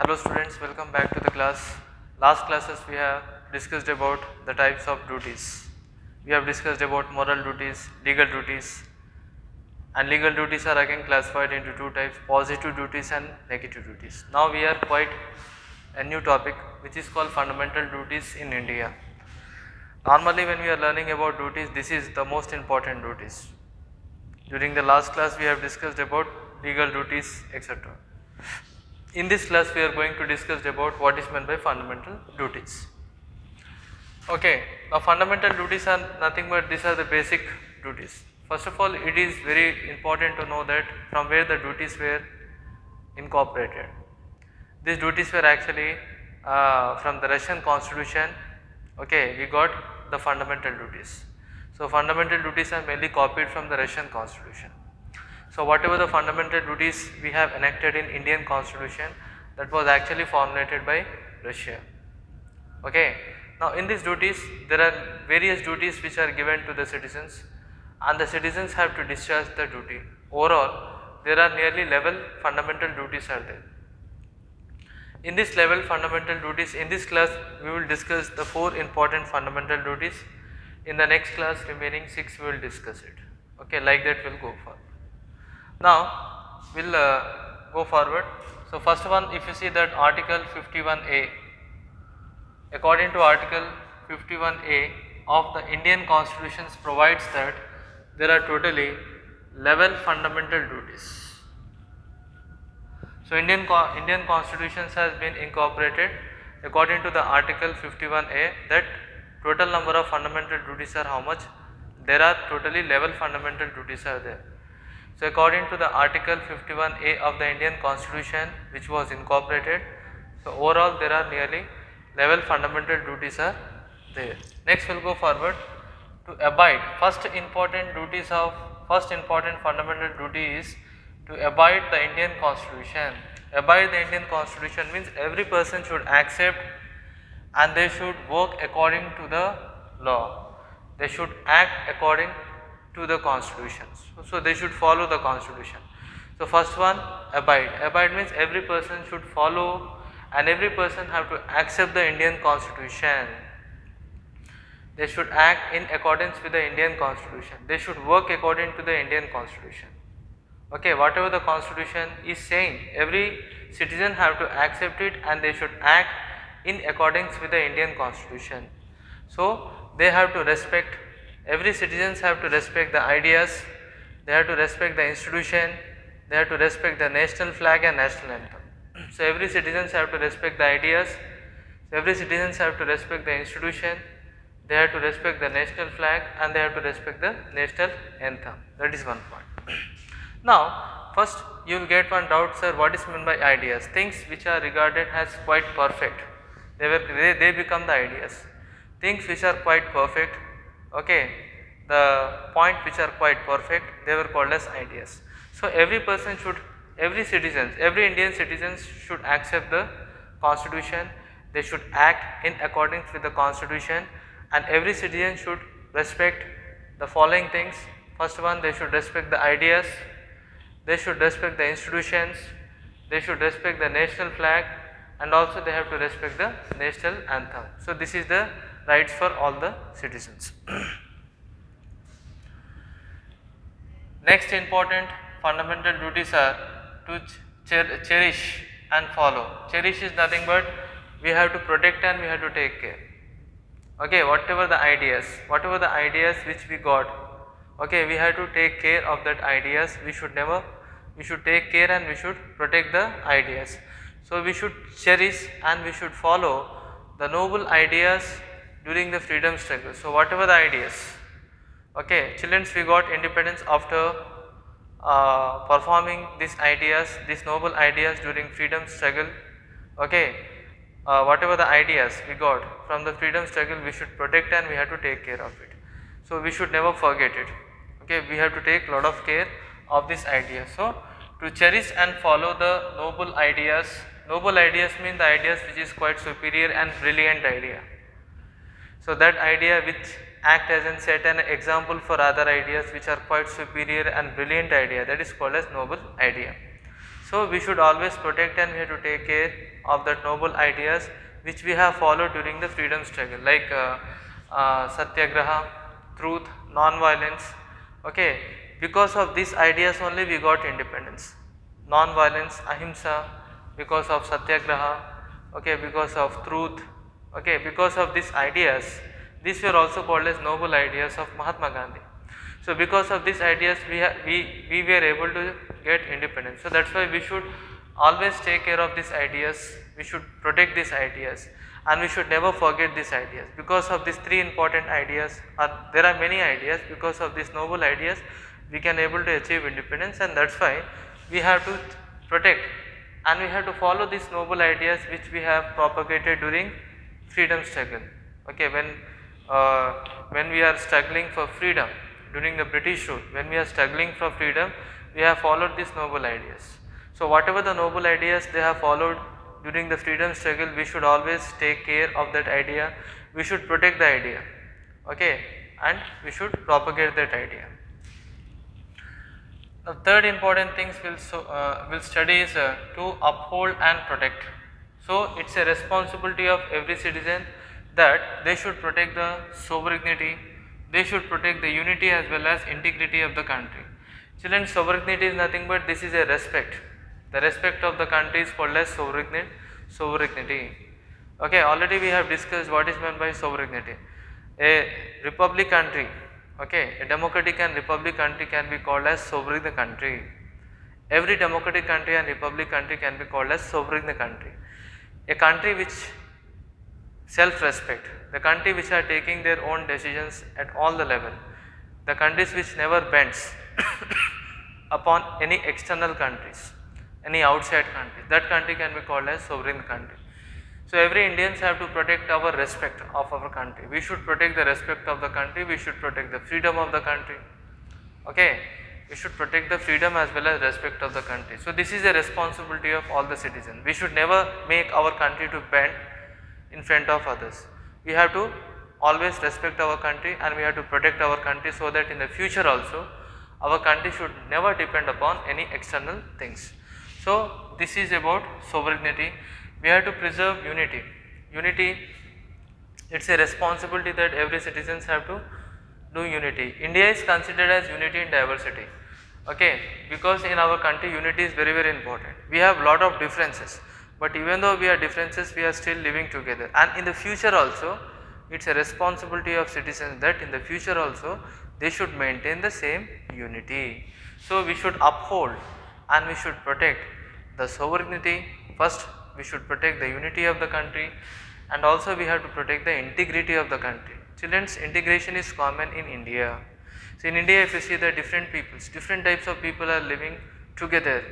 Hello students, welcome back to the class. Last classes we have discussed about the types of duties. We have discussed about moral duties, legal duties, and legal duties are again classified into two types, positive duties and negative duties. Now we are quite a new topic which is called fundamental duties in India. Normally when we are learning about duties, this is the most important duties. During the last class we have discussed about legal duties, etc. In this class we are going to discuss about what is meant by fundamental duties. Okay, now fundamental duties are nothing but these are the basic duties. First of all, it is very important to know that from where the duties were incorporated. These duties were actually from the Russian constitution. Okay, we got the fundamental duties. So fundamental duties are mainly copied from the Russian constitution. So whatever the fundamental duties we have enacted in Indian constitution, that was actually formulated by Russia. Okay. Now in these duties there are various duties which are given to the citizens and the citizens have to discharge the duty. Overall there are nearly 11 fundamental duties are there. In this level fundamental duties, in this class we will discuss the 4 important fundamental duties. In the next class remaining 6 we will discuss it. Okay, like that we will go forward. Now we will go forward. So first one, if you see that article 51A, according to article 51A of the Indian constitution provides that there are totally 11 fundamental duties. So Indian constitution has been incorporated according to the article 51A that total number of fundamental duties are how much? There are totally 11 fundamental duties are there. So according to the article 51A of the Indian constitution which was incorporated, so overall there are nearly 11 fundamental duties are there. Next we will go forward to abide. First important fundamental duty is to abide the Indian constitution. Abide the Indian constitution means every person should accept and they should work according to the law. They should act according to the constitution. So they should follow the constitution. So first one, abide. Abide means every person should follow and every person have to accept the Indian constitution. They should act in accordance with the Indian constitution. They should work according to the Indian constitution. Okay, whatever the constitution is saying, every citizen have to accept it and they should act in accordance with the Indian constitution. So they have to respect, every citizens have to respect the ideas, they have to respect the institution, they have to respect the national flag and national anthem. So every citizens have to respect the ideas, every citizens have to respect the institution, they have to respect the national flag and they have to respect the national anthem. That is one point. Now first you will get one doubt, sir, what is meant by ideas? Things which are regarded as quite perfect, they become the ideas. Things which are quite perfect, okay, the point which are quite perfect, they were called as ideas. So every person should, every Indian citizens should accept the constitution, they should act in accordance with the constitution and every citizen should respect the following things. First one, they should respect the ideas, they should respect the institutions, they should respect the national flag and also they have to respect the national anthem. So this is the rights for all the citizens. Next important fundamental duties are to cherish and follow. Cherish is nothing but we have to protect and we have to take care. Okay, whatever the ideas which we got, okay, we have to take care of that ideas. We should take care and we should protect the ideas. So we should cherish and we should follow the noble ideas during the freedom struggle. So whatever the ideas, okay, children, we got independence after performing these ideas, these noble ideas during freedom struggle. Okay, whatever the ideas we got from the freedom struggle, we should protect and we have to take care of it. So we should never forget it. Okay, we have to take lot of care of this idea. So to cherish and follow the noble ideas mean the ideas which is quite superior and brilliant idea. So that idea which act as a set an example for other ideas which are quite superior and brilliant idea, that is called as noble idea. So we should always protect and we have to take care of that noble ideas which we have followed during the freedom struggle, like satyagraha, truth, non-violence. Okay, because of these ideas only we got independence. Non-violence, ahimsa, because of satyagraha, okay, because of truth, okay, because of these ideas, these were also called as noble ideas of Mahatma Gandhi. So because of these ideas we were able to get independence. So that's why we should always take care of these ideas, we should protect these ideas, and we should never forget these ideas. Because of these three important ideas, or there are many ideas, because of these noble ideas we can able to achieve independence, and that's why we have to protect and we have to follow these noble ideas which we have propagated during freedom struggle. Okay, when we are struggling for freedom during the British rule, when we are struggling for freedom, we have followed these noble ideas. So whatever the noble ideas they have followed during the freedom struggle, we should always take care of that idea, we should protect the idea, okay, and we should propagate that idea. The third important things we'll study is to uphold and protect. So it's a responsibility of every citizen that they should protect the sovereignty, they should protect the unity as well as integrity of the country. Children, sovereignty is nothing but this is a respect. The respect of the country is called as sovereignty. Okay, already we have discussed what is meant by sovereignty. A republic country, okay, a democratic and republic country can be called as sovereign country. Every democratic country and republic country can be called as sovereign country. A country which self-respect, the country which are taking their own decisions at all the level, the countries which never bends upon any external countries, any outside country, that country can be called as sovereign country. So every Indians have to protect our respect of our country. We should protect the respect of the country, we should protect the freedom of the country. Okay, we should protect the freedom as well as respect of the country. So this is a responsibility of all the citizens. We should never make our country to bend in front of others. We have to always respect our country and we have to protect our country so that in the future also our country should never depend upon any external things. So this is about sovereignty. We have to preserve unity. Unity, it's a responsibility that every citizens have to do unity. India is considered as unity in diversity. Okay, because in our country unity is very important. We have lot of differences, but even though we have differences, we are still living together. And in the future also, it's a responsibility of citizens that in the future also they should maintain the same unity. So we should uphold and we should protect the sovereignty. First we should protect the unity of the country, and also we have to protect the integrity of the country. Children's integration is common in India. So in India, if you see the different peoples, different types of people are living together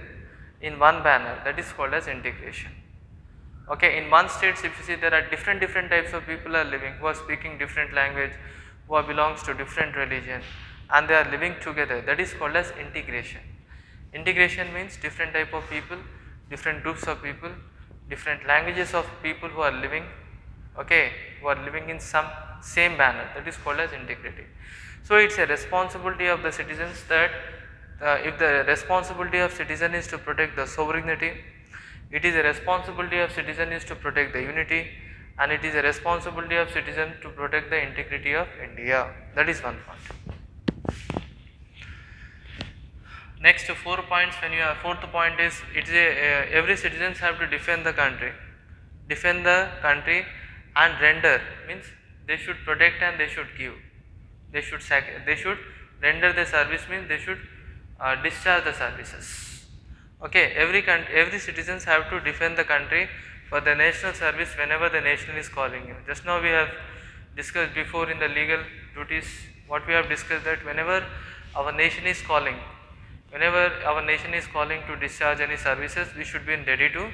in one banner, that is called as integration. Okay, in one state, if you see there are different types of people are living, who are speaking different language, who are belongs to different religion, and they are living together, that is called as integration. Integration means different type of people, different groups of people, different languages of people who are living, okay, who are living in some same banner, that is called as integrity. So it's a responsibility of the citizens that if the responsibility of citizen is to protect the sovereignty, it is a responsibility of citizen is to protect the unity, and it is a responsibility of citizen to protect the integrity of India. That is one point. Next 4 points, when you have fourth point is it is every citizens have to defend the country and render, means they should protect and they should give, they should render the service, means they should discharge the services. Okay, every citizens have to defend the country for the national service whenever the nation is calling you. Just now we have discussed before in the legal duties, what we have discussed, that whenever our nation is calling, to discharge any services, we should be ready to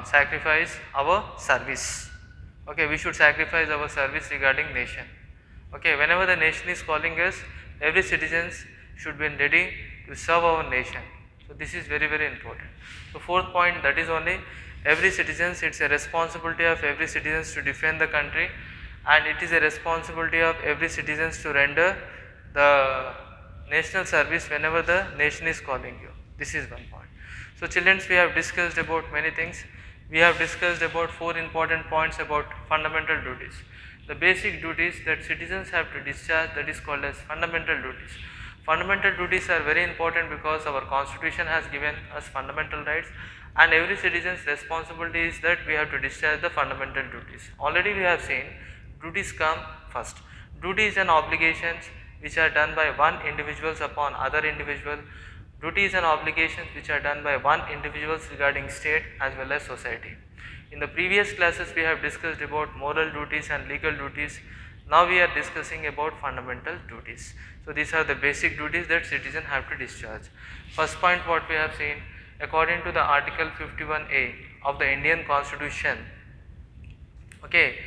sacrifice our service. Okay, we should sacrifice our service regarding nation. Okay, whenever the nation is calling us, every citizens should be ready to serve our nation. So this is very important. So fourth point, that is only every citizens, it's a responsibility of every citizens to defend the country, and it is a responsibility of every citizens to render the national service whenever the nation is calling you. This is one point. So children, we have discussed about many things. We have discussed about 4 important points about fundamental duties. The basic duties that citizens have to discharge, that is called as fundamental duties. Fundamental duties are very important because our constitution has given us fundamental rights, and every citizen's responsibility is that we have to discharge the fundamental duties. Already we have seen duties come first. Duties and obligations which are done by one individuals upon other individual. Duties and obligations which are done by one individuals regarding state as well as society. In the previous classes we have discussed about moral duties and legal duties. Now we are discussing about fundamental duties. So these are the basic duties that citizens have to discharge. First point what we have seen, according to the article 51A of the Indian Constitution, okay,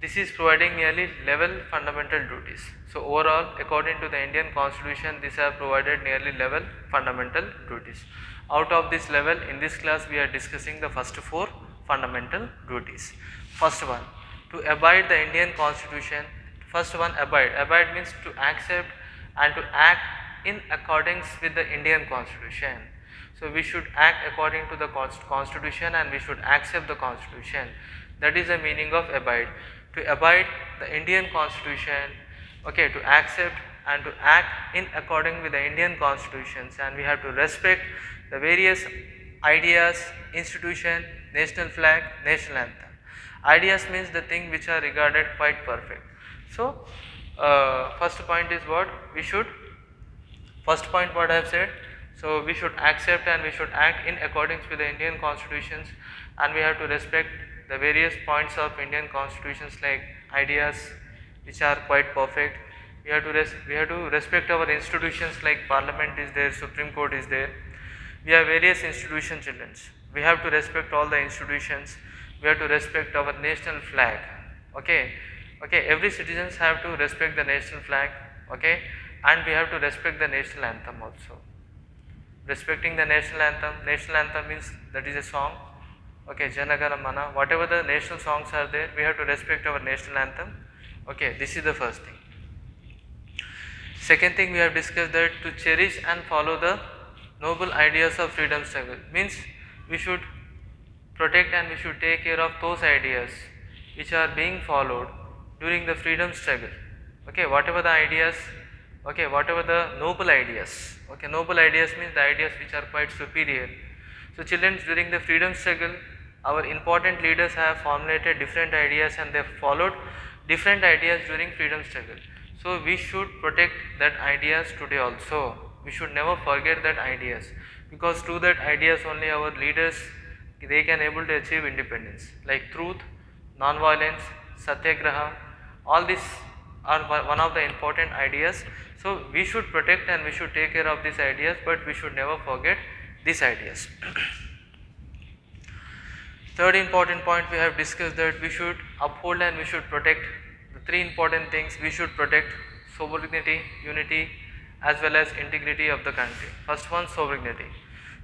this is providing nearly 11 fundamental duties. So overall, according to the Indian Constitution, these have provided nearly 11 fundamental duties. Out of this level, in this class we are discussing the first 4 fundamental duties. First one, to abide the Indian Constitution. First one, abide. Abide means to accept and to act in accordance with the Indian Constitution. So we should act according to the Constitution and we should accept the Constitution. That is the meaning of abide. To abide the Indian Constitution, okay, to accept and to act in according with the Indian Constitutions, and we have to respect the various ideas, institution, national flag, national anthem. Ideas means the thing which are regarded quite perfect. So first point is what we should, first point what I have said, so we should accept and we should act in accordance with the Indian constitutions, and we have to respect the various points of Indian constitutions like ideas which are quite perfect. We have to respect our institutions like Parliament is there, Supreme Court is there. We have various institutions, children. We have to respect all the institutions. We have to respect our national flag. Okay, every citizens have to respect the national flag. Okay, and we have to respect the national anthem also. Respecting the national anthem means that is a song. Okay, Jana Gana Mana, whatever the national songs are there, we have to respect our national anthem. Okay, this is the first thing. Second thing we have discussed, that to cherish and follow the noble ideas of freedom struggle, means we should protect and we should take care of those ideas which are being followed during the freedom struggle. Okay, whatever the ideas, okay, whatever the noble ideas, okay, noble ideas means the ideas which are quite superior. So children, during the freedom struggle, our important leaders have formulated different ideas and they have followed different ideas during freedom struggle. So we should protect that ideas today also. We should never forget that ideas, because through that ideas only our leaders, they can able to achieve independence, like truth, non-violence, satyagraha. All these are one of the important ideas. So we should protect and we should take care of these ideas, but we should never forget these ideas. Third important point we have discussed, that we should uphold and we should protect the 3 important things. We should protect sovereignty, unity as well as integrity of the country. First one, sovereignty.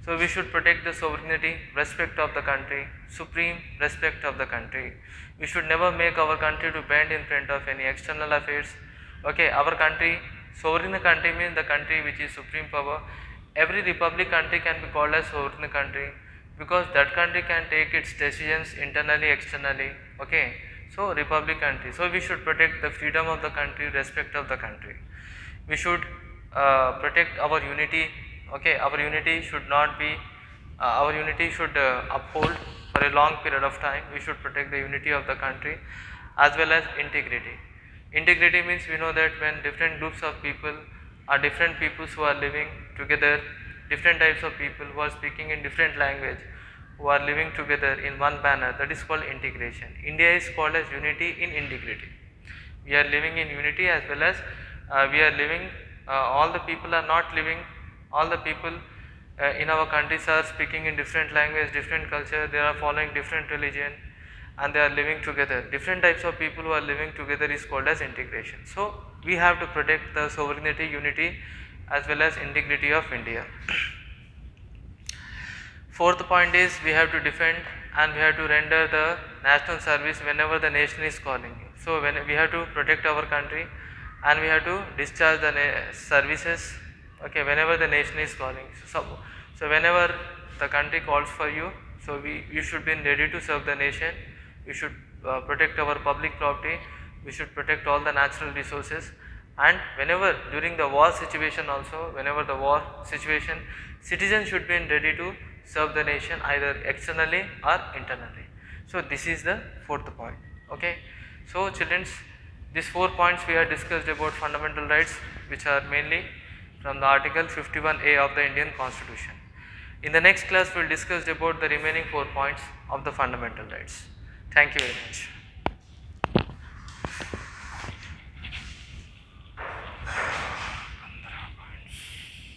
So we should protect the sovereignty, respect of the country, supreme respect of the country. We should never make our country to bend in front of any external affairs. Okay, our country, sovereign country means the country which is supreme power. Every republic country can be called as sovereign country, because that country can take its decisions internally, externally. Okay, so republic country. So we should protect the freedom of the country, respect of the country. We should protect our unity. Okay, our unity should not be, our unity should uphold for a long period of time. We should protect the unity of the country as well as integrity. Integrity means we know that when different groups of people are different peoples who are living together, different types of people who are speaking in different language, who are living together in one banner, that is called integration. India is called as unity in integrity. We are living in unity as well as we are living, all the people are not living, all the people in our countries are speaking in different language, different culture, they are following different religion and they are living together. Different types of people who are living together is called as integration. So we have to protect the sovereignty, unity as well as integrity of India. Fourth point is we have to defend and we have to render the national service whenever the nation is calling. So when we have to protect our country and we have to discharge the services, okay, whenever the nation is calling. So whenever the country calls for you, so you should be ready to serve the nation. We should protect our public property, we should protect all the natural resources, and whenever during the war situation also, whenever the war situation, citizens should be ready to serve the nation either externally or internally. So this is the fourth point. Okay. So children, these 4 points we have discussed about fundamental rights, which are mainly from the article 51A of the Indian Constitution. In the next class we will discuss about the remaining 4 points of the fundamental rights. Thank you very much.